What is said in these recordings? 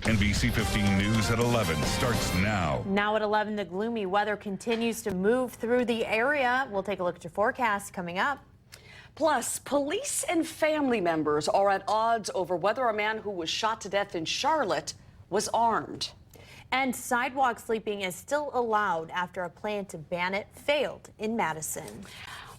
NBC 15 News at 11 starts now. Now at 11, the gloomy weather continues to move through the area. We'll take a look at your forecast coming up. Plus, police and family members are at odds over whether a man who was shot to death in Charlotte was armed. And sidewalk sleeping is still allowed after a plan to ban it failed in Madison.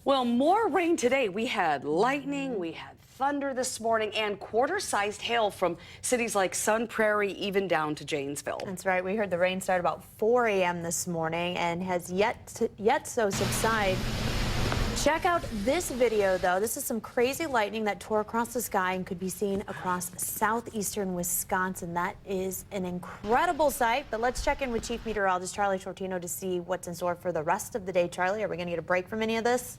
Well, more rain today. We had lightning, we had thunder this morning, and quarter-sized hail from cities like Sun Prairie, even down to Janesville. That's right. We heard the rain start about 4 a.m. this morning and has yet so subside. Check out this video, though. This is some crazy lightning that tore across the sky and could be seen across southeastern Wisconsin. That is an incredible sight. But let's check in with Chief Meteorologist Charlie Shortino to see what's in store for the rest of the day. Charlie, are we going to get a break from any of this?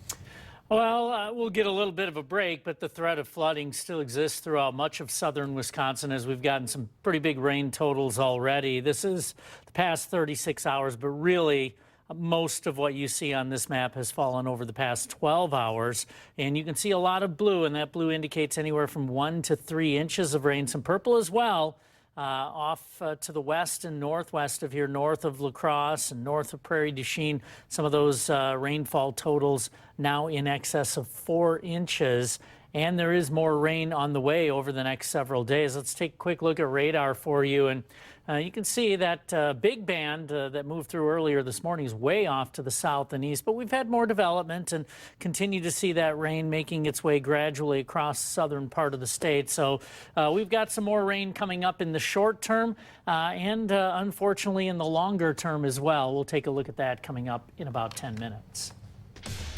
Well, we'll get a little bit of a break, but the threat of flooding still exists throughout much of southern Wisconsin as we've gotten some pretty big rain totals already. This is the past 36 hours, but really most of what you see on this map has fallen over the past 12 hours. And you can see a lot of blue, and that blue indicates anywhere from 1 to 3 inches of rain. Some purple as well. Off to the west and northwest of here, north of La Crosse and north of Prairie du Chien, some of those rainfall totals now in excess of 4 inches. And there is more rain on the way over the next several days. Let's take a quick look at radar for you. And you can see that big band that moved through earlier this morning is way off to the south and east. But we've had more development and continue to see that rain making its way gradually across the southern part of the state. So we've got some more rain coming up in the short term and unfortunately in the longer term as well. We'll take a look at that coming up in about 10 minutes.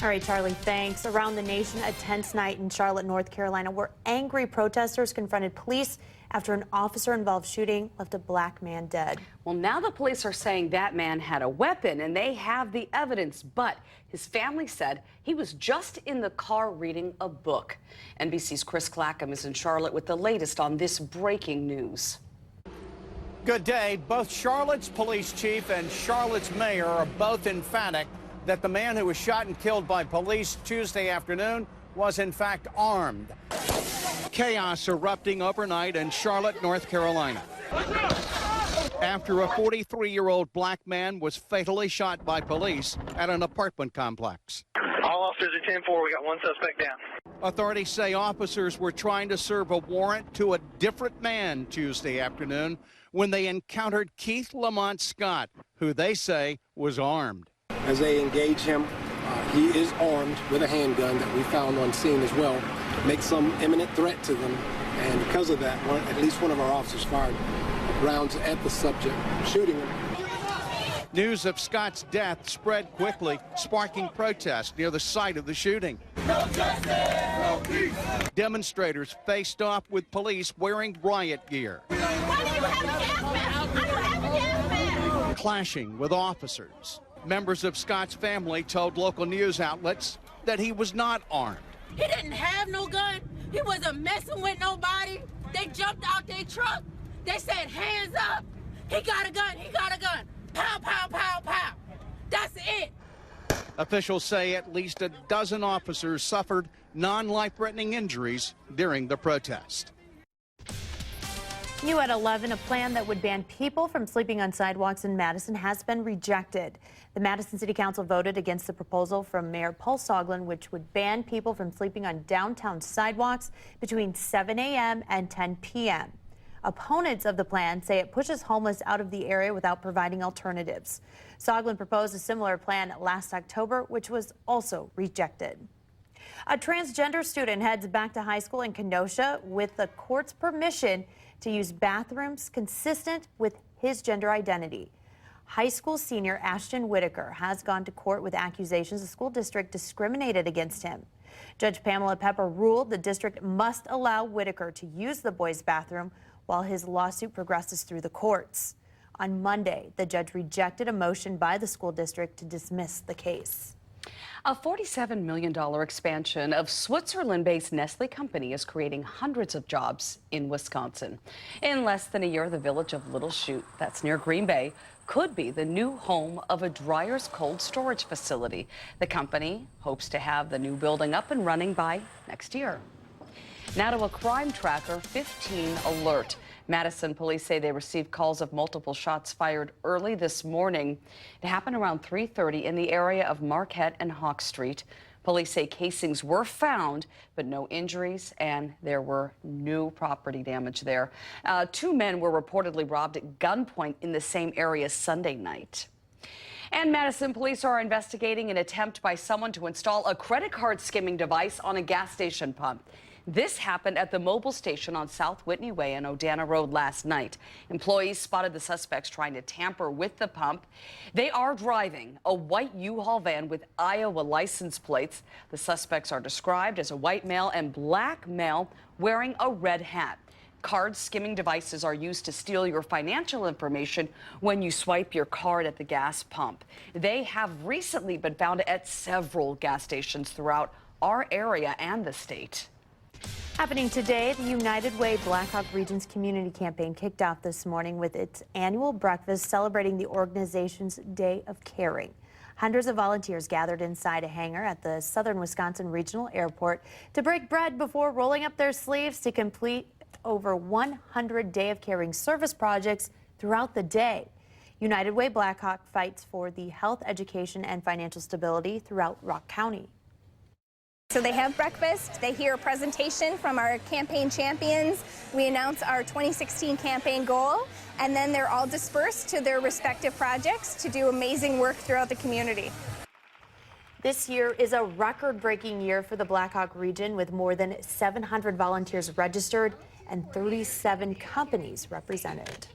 All right, Charlie, thanks. Around the nation, a tense night in Charlotte, North Carolina, where angry protesters confronted police after an officer-involved shooting left a black man dead. Well, now the police are saying that man had a weapon, and they have the evidence, but his family said he was just in the car reading a book. NBC's Chris Clackham is in Charlotte with the latest on this breaking news. Good day. Both Charlotte's police chief and Charlotte's mayor are both emphatic that the man who was shot and killed by police Tuesday afternoon was in fact armed. Chaos erupting overnight in Charlotte, North Carolina, after a 43-year-old black man was fatally shot by police at an apartment complex. All officers are 10-4. We got one suspect down. Authorities say officers were trying to serve a warrant to a different man Tuesday afternoon when they encountered Keith Lamont Scott, who they say was armed. As they engage him, he is armed with a handgun that we found on scene as well. Makes some imminent threat to them, and because of that, at least one of our officers fired rounds at the subject, shooting him. News of Scott's death spread quickly, sparking protests near the site of the shooting. No justice, no peace. Demonstrators faced off with police wearing riot gear. Why do you have a gas mask? I don't have a gas mask. Clashing with officers. Members of Scott's family told local news outlets that he was not armed. He didn't have no gun. He wasn't messing with nobody. They jumped out their truck. They said, hands up. He got a gun. He got a gun. Pow, pow, pow, pow. That's it. Officials say at least a dozen officers suffered non-life-threatening injuries during the protest. New at 11, a plan that would ban people from sleeping on sidewalks in Madison has been rejected. The Madison City Council voted against the proposal from Mayor Paul Soglin, which would ban people from sleeping on downtown sidewalks between 7 a.m. and 10 p.m. Opponents of the plan say it pushes homeless out of the area without providing alternatives. Soglin proposed a similar plan last October, which was also rejected. A transgender student heads back to high school in Kenosha with the court's permission to use bathrooms consistent with his gender identity. High school senior Ashton Whitaker has gone to court with accusations the school district discriminated against him. Judge Pamela Pepper ruled the district must allow Whitaker to use the boys' bathroom while his lawsuit progresses through the courts. On Monday, the judge rejected a motion by the school district to dismiss the case. A $47 million expansion of Switzerland-based Nestle company is creating hundreds of jobs in Wisconsin. In less than a year, the village of Little Chute, that's near Green Bay, could be the new home of a Dreyer's cold storage facility. The company hopes to have the new building up and running by next year. Now to a crime tracker 15 alert. Madison police say they received calls of multiple shots fired early this morning. It happened around 3:30 in the area of Marquette and Hawk Street. Police say casings were found, but no injuries, and there were no property damage there. 2 men were reportedly robbed at gunpoint in the same area Sunday night. And Madison police are investigating an attempt by someone to install a credit card skimming device on a gas station pump. This happened at the Mobil station on South Whitney Way and Odana Road last night. Employees spotted the suspects trying to tamper with the pump. They are driving a white U-Haul van with Iowa license plates. The suspects are described as a white male and black male wearing a red hat. Card skimming devices are used to steal your financial information when you swipe your card at the gas pump. They have recently been found at several gas stations throughout our area and the state. Happening today, the United Way Blackhawk Region's community campaign kicked off this morning with its annual breakfast celebrating the organization's Day of Caring. Hundreds of volunteers gathered inside a hangar at the Southern Wisconsin Regional Airport to break bread before rolling up their sleeves to complete over 100 Day of Caring service projects throughout the day. United Way Blackhawk fights for the health, education, and financial stability throughout Rock County. So they have breakfast, they hear a presentation from our campaign champions, we announce our 2016 campaign goal, and then they're all dispersed to their respective projects to do amazing work throughout the community. This year is a record-breaking year for the Blackhawk region with more than 700 volunteers registered and 37 companies represented.